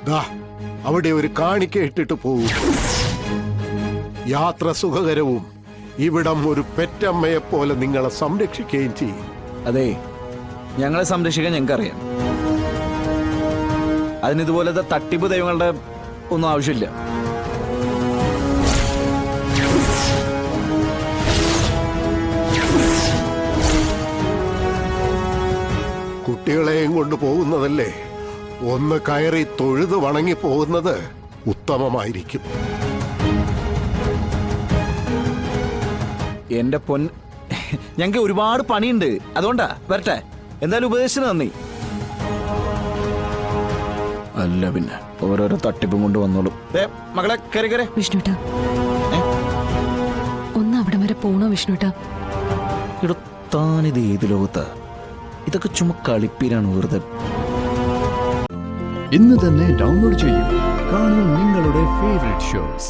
ദാ അവിടെ ഒരു കാണിക്ക ഇട്ടിട്ട് പോകൂ. യാത്ര സുഖകരവും ഇവിടം ഒരു പെറ്റമ്മയെ പോലെ നിങ്ങളെ സംരക്ഷിക്കുകയും ചെയ്യും. അതെ, ഞങ്ങളെ സംരക്ഷിക്കാൻ ഞങ്ങൾക്കറിയാം. അതിനിതുപോലത്തെ തട്ടിപ്പ് ദൈവങ്ങളുടെ ഒന്നും ആവശ്യമില്ല. കുട്ടികളെയും കൊണ്ട് പോകുന്നതല്ലേ, ഒന്ന് കയറി തൊഴുത് വണങ്ങി പോകുന്നത് ഉത്തമമായിരിക്കും. എന്റെ ഞങ്ങൾക്ക് ഒരുപാട് പണിയുണ്ട്, അതുകൊണ്ടാ വരട്ടെ. എന്തായാലും ഉപദേശത്തിന് നന്ദി. അല്ല പിന്നെ ഓരോരോ തട്ടിപ്പും കൊണ്ട് വന്നോളും. മകളെ കയറി കയറി. വിഷ്ണുട്ടാ, ഒന്ന് അവിടെ വരെ പോണോ വിഷ്ണുട്ടാ? താനിത് ഏത് ലോകത്താ? ഇതൊക്കെ ചുമ കളിപ്പീരാണ് വെറുതെ. ഇന്ന് തന്നെ ഡൗൺലോഡ് ചെയ്യൂ. കാണൂ നിങ്ങളുടെ ഫേവറേറ്റ് ഷോസ്.